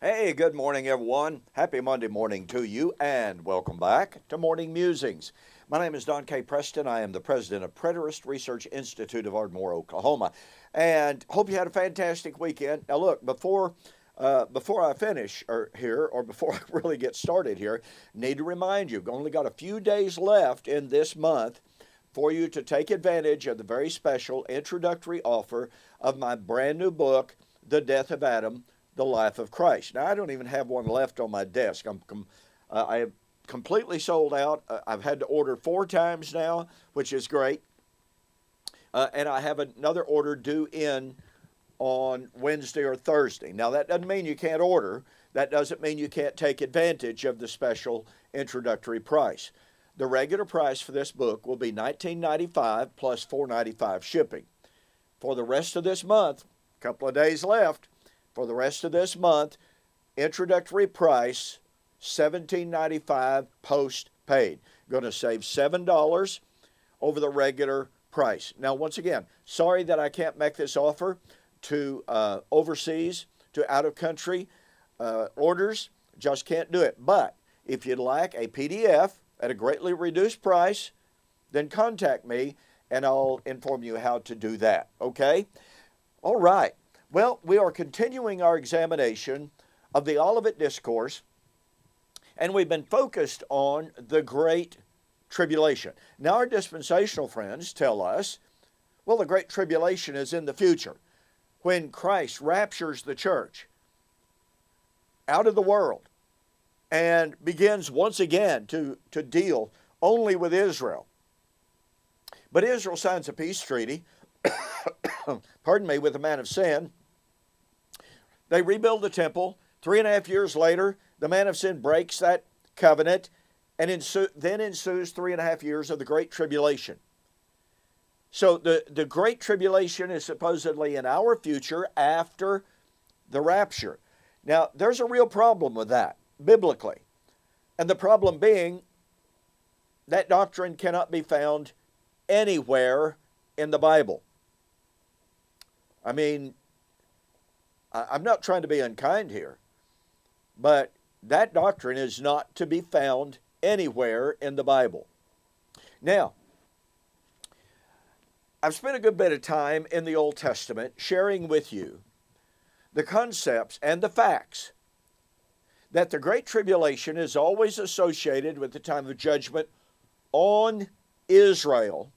Hey, good morning, everyone. Happy Monday morning to you, and welcome back to Morning Musings. My name is Don K. Preston. I am the president of Preterist Research Institute of Ardmore, Oklahoma, and hope you had a fantastic weekend. Now, look, before I finish or before I really get started here, need to remind you, we've only got a few days left in this month for you to take advantage of the very special introductory offer of my brand new book, The Death of Adam, The Life of Christ. Now, I don't even have one left on my desk. I have completely sold out. I've had to order 4 times now, which is great. And I have another order due in on Wednesday or Thursday. Now, that doesn't mean you can't order. That doesn't mean you can't take advantage of the special introductory price. The regular price for this book will be $19.95 plus $4.95 shipping. For the rest of this month, a couple of days left, for the rest of this month, introductory price, $17.95 post-paid. Going to save $7 over the regular price. Now, once again, sorry that I can't make this offer to overseas, to out-of-country orders. Just can't do it. But if you'd like a PDF at a greatly reduced price, then contact me and I'll inform you how to do that. Okay? All right. Well, we are continuing our examination of the Olivet Discourse, and we've been focused on the Great Tribulation. Now, our dispensational friends tell us, well, the Great Tribulation is in the future, when Christ raptures the church out of the world and begins once again to deal only with Israel. But Israel signs a peace treaty, pardon me, with the man of sin. They rebuild the temple. 3.5 years later, the man of sin breaks that covenant, and then ensues 3.5 years of the Great Tribulation. So the Great Tribulation is supposedly in our future after the rapture. Now, there's a real problem with that, biblically. And the problem being that doctrine cannot be found anywhere in the Bible. I mean, I'm not trying to be unkind here, but that doctrine is not to be found anywhere in the Bible. Now, I've spent a good bit of time in the Old Testament sharing with you the concepts and the facts that the Great Tribulation is always associated with the time of judgment on Israel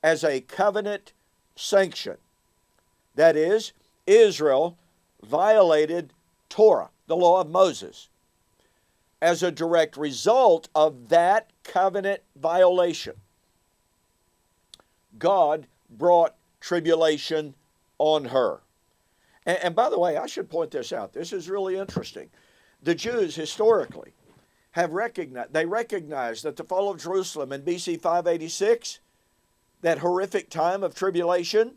as a covenant sanction. That is, Israel violated Torah, the law of Moses. As a direct result of that covenant violation, God brought tribulation on her. And by the way, I should point this out. This is really interesting. The Jews historically have recognized that the fall of Jerusalem in BC 586, that horrific time of tribulation,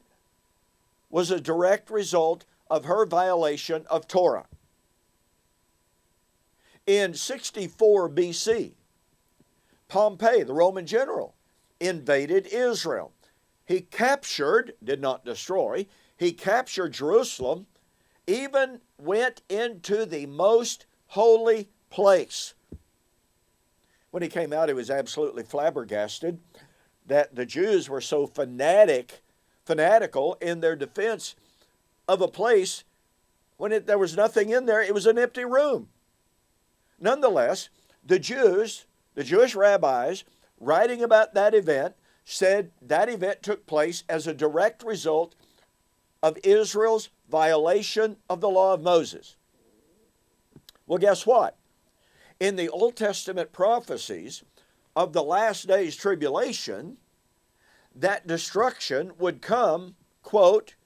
was a direct result of her violation of Torah. In 64 BC, Pompey, the Roman general, invaded Israel. He captured, did not destroy, he captured Jerusalem, even went into the most holy place. When he came out, he was absolutely flabbergasted that the Jews were so fanatical in their defense of a place when there was nothing in there. It was an empty room. Nonetheless, the Jewish rabbis writing about that event said that event took place as a direct result of Israel's violation of the law of Moses. Well, guess what? In the Old Testament prophecies of the last days tribulation, that destruction would come, quote,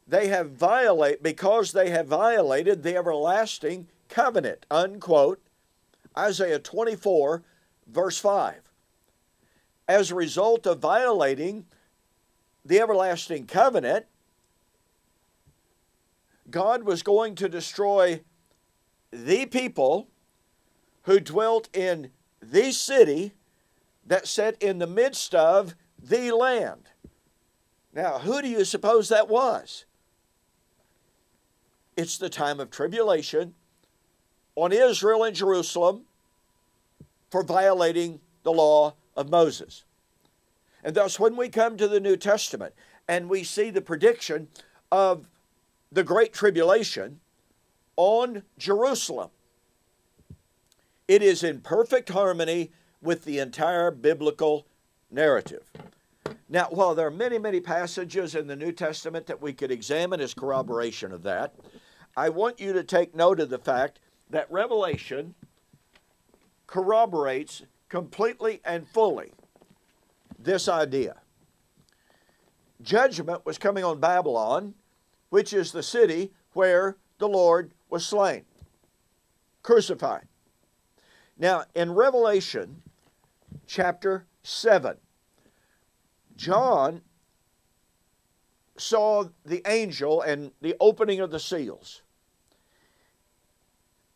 because they have violated the everlasting covenant, unquote, Isaiah 24, verse 5. As a result of violating the everlasting covenant, God was going to destroy the people who dwelt in the city that sat in the midst of the land. Now, who do you suppose that was? It's the time of tribulation on Israel and Jerusalem for violating the law of Moses. And thus, when we come to the New Testament and we see the prediction of the Great Tribulation on Jerusalem, it is in perfect harmony with the entire biblical narrative. Now, while there are many, many passages in the New Testament that we could examine as corroboration of that, I want you to take note of the fact that Revelation corroborates completely and fully this idea. Judgment was coming on Babylon, which is the city where the Lord was slain, crucified. Now, in Revelation chapter 7, John saw the angel and the opening of the seals.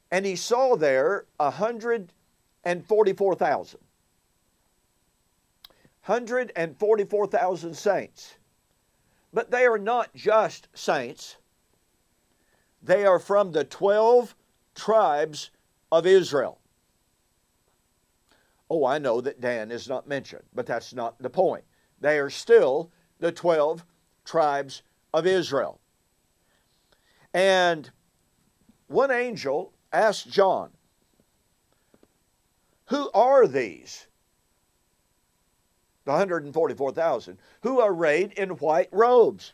And he saw there 144,000. 144,000 saints. But they are not just saints. They are from the 12 tribes of Israel. Oh, I know that Dan is not mentioned, but that's not the point. They are still the 12 tribes of Israel. And one angel asked John, who are these? The 144,000 who are arrayed in white robes.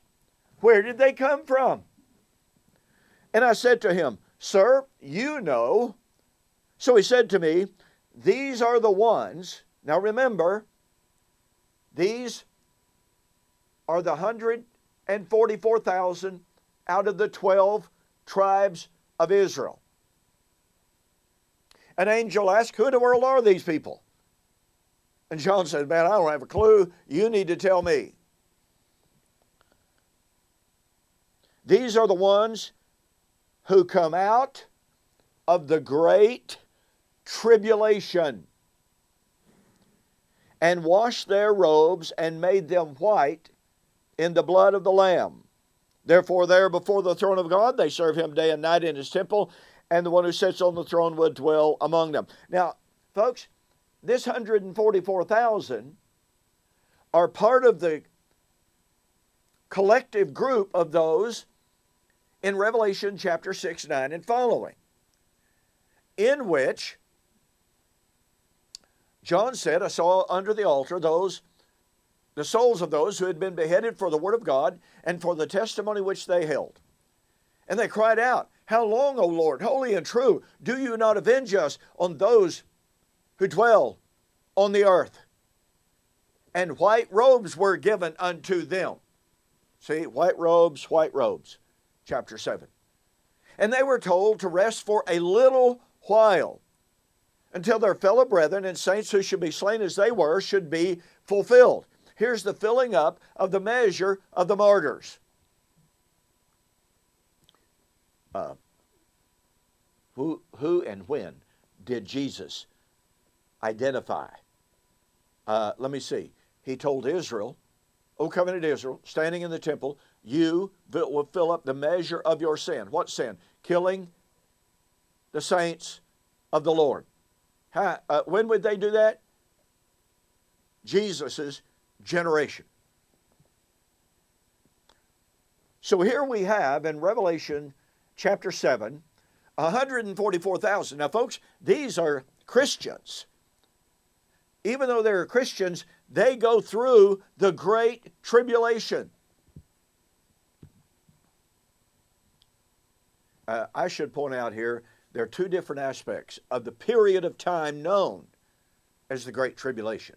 Where did they come from? And I said to him, Sir, you know. So he said to me, these are the ones. Now remember, these are the 144,000 out of the 12 tribes of Israel. An angel asked, who in the world are these people? And John said, man, I don't have a clue. You need to tell me. These are the ones who come out of the great tribulation and washed their robes and made them white in the blood of the Lamb. Therefore, there before the throne of God, they serve him day and night in his temple, and the one who sits on the throne would dwell among them. Now, folks, this 144,000 are part of the collective group of those in Revelation chapter 6, 9, and following, in which John said, I saw under the altar the souls of those who had been beheaded for the word of God and for the testimony which they held. And they cried out, how long, O Lord, holy and true, do you not avenge us on those who dwell on the earth? And white robes were given unto them. See, white robes, chapter 7. And they were told to rest for a little while, until their fellow brethren and saints who should be slain as they were should be fulfilled. Here's the filling up of the measure of the martyrs. Who and when did Jesus identify? Let me see. He told Israel, O covenant Israel, standing in the temple, you will fill up the measure of your sin. What sin? Killing the saints of the Lord. When would they do that? Jesus' generation. So here we have in Revelation chapter 7, 144,000. Now folks, these are Christians. Even though they're Christians, they go through the Great Tribulation. I should point out here, there are two different aspects of the period of time known as the Great Tribulation.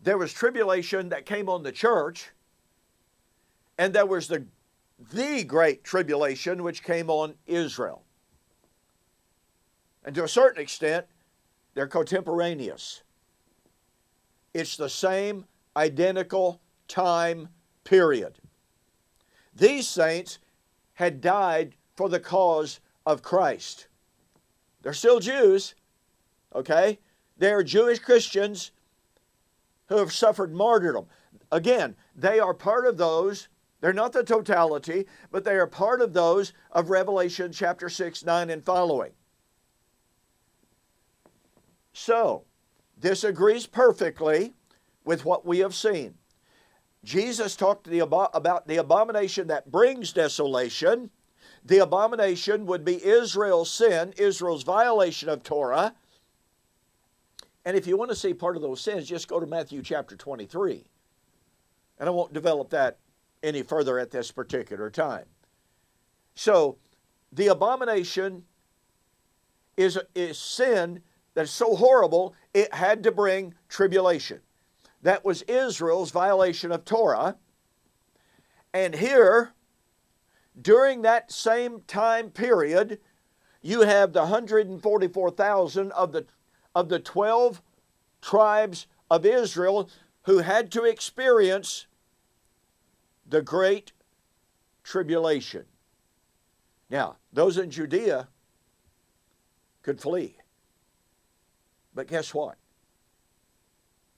There was tribulation that came on the church, and there was the Great Tribulation which came on Israel. And to a certain extent, they're contemporaneous. It's the same identical time period. These saints had died for the cause of Christ. They're still Jews, okay? They're Jewish Christians who have suffered martyrdom. Again, they are part of those They're not the totality, but they are part of those of Revelation chapter 6, 9, and following. So, this agrees perfectly with what we have seen. Jesus talked about the abomination that brings desolation. The abomination would be Israel's sin, Israel's violation of Torah. And if you want to see part of those sins, just go to Matthew chapter 23. And I won't develop that any further at this particular time. So, the abomination is sin that is so horrible, it had to bring tribulation. That was Israel's violation of Torah. And here, during that same time period, you have the 144,000 of the 12 tribes of Israel who had to experience the Great Tribulation. Now, those in Judea could flee. But guess what?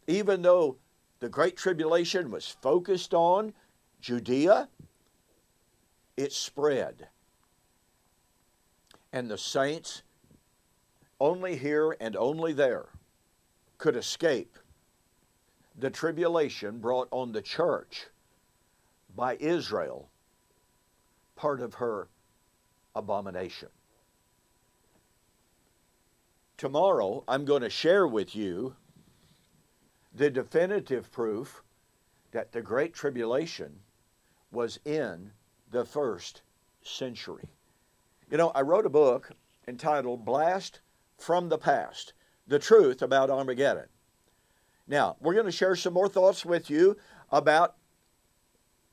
Even though the Great Tribulation was focused on Judea, it spread. And the saints, only here and only there, could escape the tribulation brought on the church by Israel, part of her abomination. Tomorrow, I'm going to share with you the definitive proof that the Great Tribulation was in the first century. You know, I wrote a book entitled Blast from the Past, The Truth About Armageddon. Now, we're going to share some more thoughts with you about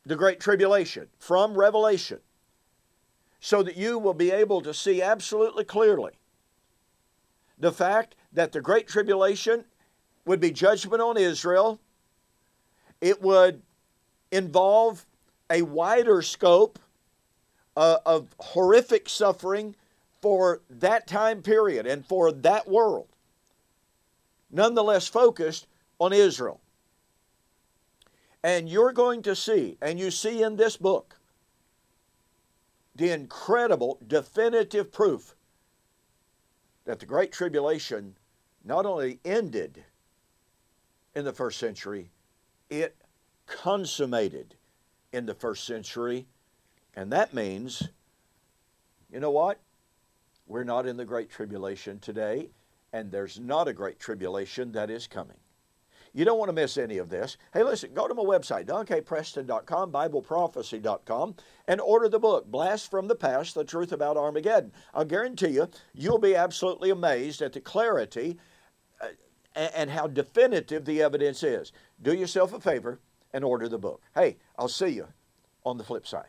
the Great Tribulation from Revelation so that you will be able to see absolutely clearly the fact that the Great Tribulation would be judgment on Israel. It would involve a wider scope of horrific suffering for that time period and for that world, nonetheless focused on Israel. And you're going to see, and you see in this book, the incredible definitive proof that the Great Tribulation not only ended in the first century, it consummated in the first century. And that means, you know what? We're not in the Great Tribulation today, and there's not a Great Tribulation that is coming. You don't want to miss any of this. Hey, listen, go to my website, donkpreston.com, BibleProphecy.com, and order the book, Blast from the Past, The Truth About Armageddon. I'll guarantee you, you'll be absolutely amazed at the clarity and how definitive the evidence is. Do yourself a favor and order the book. Hey, I'll see you on the flip side.